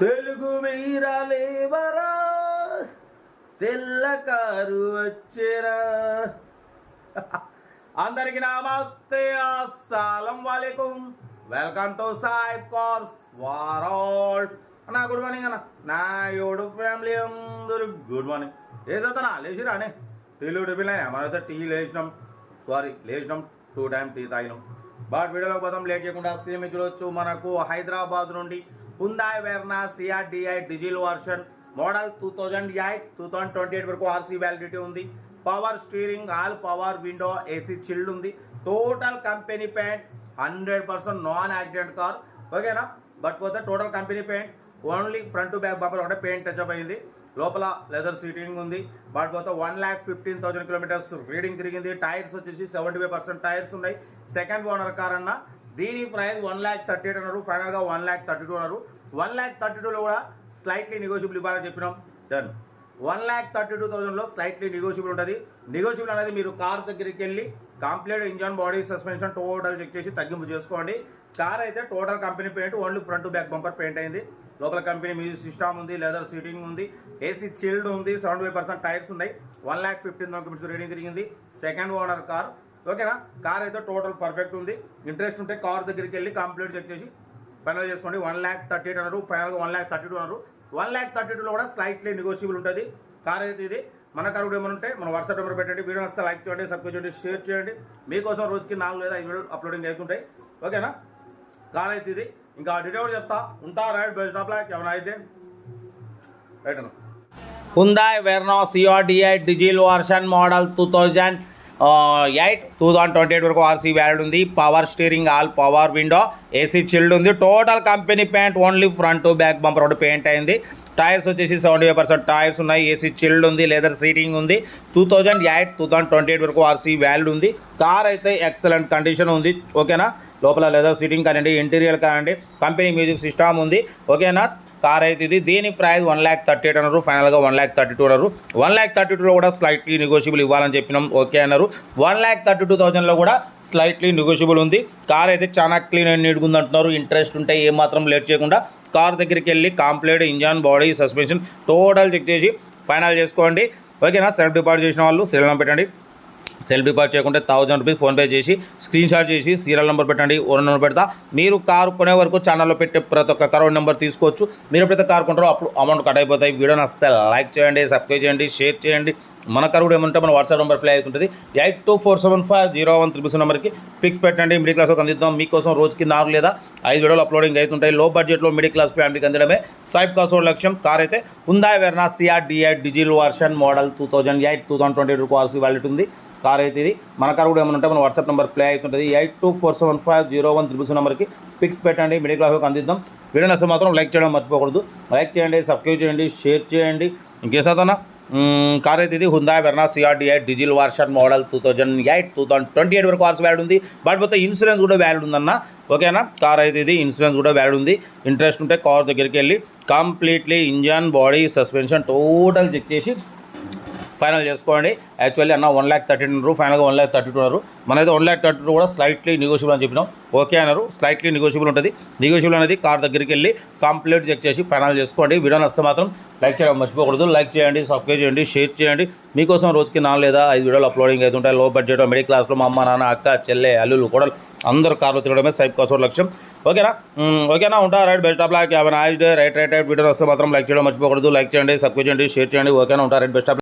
తెలుగు మీరాలేవరా తెల్ల కారు వచ్చేరా. అందరికి నమస్తే, అస్సలం వాలేకుం. Welcome to Saib cars world. అన్న గుడ్ మార్నింగ్ అన్న. నా యోడు ఫ్యామిలీ అందరూ గుడ్ మార్నింగ్. ఏదన్నా లేచిరా అనే టీలు టిఫిన్ మనైతే టీ లేచినాం, లేచినాం 2 times టీ తాగినాం. బట్ వీడియోలో పోతాం లేట్ చేయకుండా. స్క్రీన్ మీద చూడొచ్చు, మనకు హైదరాబాద్ నుండి Hyundai Verna CR-DI diesel version model 2008 వరకు ఆర్సీ వ్యాలిడిటీ ఉంది. Power steering, all power window, AC chilled ఉంది. Total company paint 100% non accident car, ఓకేనా. బట్ పోతే total company paint, only front to back bumper ఒకటే పెయింట్ టచ్అప్ అయింది. లోపల leather seating ఉంది. But పోతే 1,15,000 కిలోమీటర్స్ రీడింగ్ తిరిగింది. టైర్స్ వచ్చేసి 75% టైర్స్ ఉన్నాయి. సెకండ్ ఓనర్ కార్ అన్న. దీని ప్రైస్ 1,38,000 అన్నారు, ఫైనల్గా 1,32,000 అన్నారు. 1,32,000లో కూడా స్లైట్లీ నెగోషియబుల్ ఇవ్వాలని చెప్పినాం. డన్. 1,32,000లో స్లైట్లీ నెగోషియబుల్ ఉంటుంది. నెగోషియబుల్ అనేది మీరు కార్ దగ్గరికి వెళ్ళి complete engine, body, suspension total check చేసి తగ్గింపు చేసుకోండి. కార్ అయితే total company paint, only front to back bumper paint అయింది. లోపల కంపెనీ మ్యూజిక్ సిస్టమ్ ఉంది, లెదర్ సీటింగ్ ఉంది, ఏసీ చిల్డ్ ఉంది, 75% టైర్స్ ఉన్నాయి. 1,15,000 కిలోమీటర్స్ రీడింగ్ తిరిగింది. సెకండ్ ఓనర్ కార్, ఓకేనా. కార్ అయితే టోటల్ పర్ఫెక్ట్ ఉంది. ఇంట్రెస్ట్ ఉంటే కార్ దగ్గరికి వెళ్ళి కంప్లీట్ చెక్ చేసి ఫైనల్ చేసుకోండి. 1,38,000 అన్నారు, ఫైనల్గా 1,32,000 అన్నారు. 1,32,000లో కూడా స్లైట్లీ నెగోషియబుల్ ఉంటుంది. కార్ అయితే ఇది. మన కారు కూడా ఏమైనా ఉంటే మన వాట్సాప్ నెంబర్ పెట్టండి. వీడియో వస్తే లైక్ చేయండి, సబ్స్క్రైబ్ చేయండి, షేర్ చేయండి. మీకోసం రోజుకి 4 లేదా 5 వీడియోలు అప్లోడింగ్ అవుతుంటాయి, ఓకేనా. కార్ అయితే ఇది. ఇంకా డీటెయిల్ చెప్తా ఉంటా. Right, best of luck. ఏమైనా అయితే రైట్ అన్న. Hyundai Verna CR-DI diesel version model 2028 వరకు ఆర్సీ వ్యాలిడ్ ఉంది. Power steering, all power window, AC chilled ఉంది. Total company paint, only front to back bumper ఒకటి పెయింట్ అయింది. టైర్స్ వచ్చేసి 75% టైర్స్ ఉన్నాయి. ఏసీ చిల్డ్ ఉంది, లెదర్ సీటింగ్ ఉంది. 2028 వరకు ఆర్సీ వ్యాలిడ్ ఉంది. కార్ అయితే ఎక్సలెంట్ కండిషన్ ఉంది, ఓకేనా. లోపల లెదర్ సీటింగ్ కానివ్వండి, ఇంటీరియర్ కానివ్వండి, కంపెనీ మ్యూజిక్ సిస్టమ్ ఉంది, ఓకేనా. కార్ అయితే ఇది. దీని ప్రైస్ 1,38,000 అన్నారు, ఫైనల్గా 1,32,000 అన్నారు. 1,32,000లో కూడా స్లైట్లీ నెగోషియబుల్ ఇవ్వాలని చెప్పినాం, ఓకే అన్నారు. 1,32,000లో కూడా స్లైట్లీ నెగోషియబుల్ ఉంది. కార్ అయితే చాలా క్లీన్ అండ్ నీట్గా ఉంది అంటున్నారు. ఇంట్రెస్ట్ ఉంటే ఏమాత్రం లేట్ చేయకుండా కార్ దగ్గరికి వెళ్ళి complete engine, body, suspension total check చేసి ఫైనల్ చేసుకోండి, ఓకేనా. సెల్ఫ్ డిపాజిట్ చేసిన వాళ్ళు సీరియల్ నెంబర్ పెట్టండి. సెల్ఫ్ డిపాజిట్ చేయకుంటే 1,000 రూపీస్ ఫోన్పే చేసి స్క్రీన్ షాట్ చేసి సీరియల్ నెంబర్ పెట్టండి. ఓనర్ నెంబర్ పెడతా. మీరు కారు కొనే వరకు ఛానల్లో పెట్టే ప్రతి ఒక్క కారు నెంబర్ తీసుకోవచ్చు. మీరు ఎప్పుడైతే కారు కొంటారో అప్పుడు అమౌంట్ కట్ అయిపోతాయి. వీడియో నచ్చితే లైక్ చేయండి, సబ్స్క్రైబ్ చేయండి, షేర్ చేయండి. మన కారు కూడా ఏమంటే మన వాట్సాప్ నెంబర్ ప్లే అవుతుంటుంది. 82475013 నెంబర్కి పిక్స్ పెట్టండి. మిడిల్ క్లాస్ అందిద్దాం. మీకోసం రోజుకి 4 లేదా 5 వీడియోలు అప్లోడింగ్ అవుతుంటాయి. లో బడ్జెట్లో మిడిల్ క్లాస్ ఫ్యామిలీకి అందడమే సాయిబ్ కార్స్ లక్ష్యం. కార్ అయితే Hyundai Verna CR-DI diesel version model 2028 వరకు ఆర్సీ వ్యాలిడ్ ఉంది. కార్ అయితే ఇది. మన కారు కూడా ఏమైనా ఉంటే మన వాట్సాప్ నెంబర్ ప్లే అవుతుంటుంది. 82475013 నెంబర్కి పిక్స్ పెట్టండి. మిడిల్ క్లాస్కి అందిద్దాం. వీడియో నచ్చితే మాత్రం లైక్ చేయడం మర్చిపోకూడదు. లైక్ చేయండి, సబ్స్క్రైబ్ చేయండి, షేర్ చేయండి. ఇంకేసాదన్నా కార్ అయితే ఇది. Hyundai Verna CR-DI diesel version model 2028 వరకు ఆర్సీ వ్యాలిడ్ ఉంది. బట్ పోతే ఇన్సూరెన్స్ కూడా వ్యాలిడ్ ఉందన్న, ఓకేనా. కార్ అయితే ఇది. ఇన్సూరెన్స్ కూడా వ్యాలిడ్ ఉంది. ఇంట్రెస్ట్ ఉంటే కార్ దగ్గరికి వెళ్ళి completely engine, body, suspension total check చేసి ఫైనల్ చేసుకోండి. యాక్చువల్లీ అన్న 1,38,000 అన్నారు, ఫైనల్గా 1,32,000 అన్నారు. మనైతే 1,32,000 కూడా స్లైట్లీ నెగోషియబుల్ అని చెప్పినాం, ఓకే అన్నారు. స్లైట్లీ నెగోషియబుల్ ఉంటుంది. నెగోషియబుల్ అనేది కార్ దగ్గరికి వెళ్ళి కంప్లీట్ చెక్ చేసి ఫైనల్ చేసుకోండి. వీడియో నచ్చితే మాత్రం లైక్ చేయడం మర్చిపోకూడదు. లైక్ చేయండి, సబ్స్క్రైబ్ చేయండి, షేర్ చేయండి. మీకోసం రోజుకి 4 లేదా 5 వీడియోలు అప్లోడింగ్ అవుతుంటాయి. లో బడ్జెట్ మిడిల్ క్లాస్లో మా అమ్మ, నాన్న, అక్క, చెల్లె, అల్లులు కూడా అందరూ కార్లో తిరగడమే సాయిబ్ కార్స్ లక్ష్యం, ఓకేనా. ఉంటా. Right, best of luck. Have a nice day. Right. Video వస్తే మాత్రం లైక్ చేయడం మర్చిపోకూడదు. లైక్ చేయండి, సబ్స్క్రైబ్ చేయండి, షేర్ చేయండి, ఓకేనా. ఉంటా. Right, best of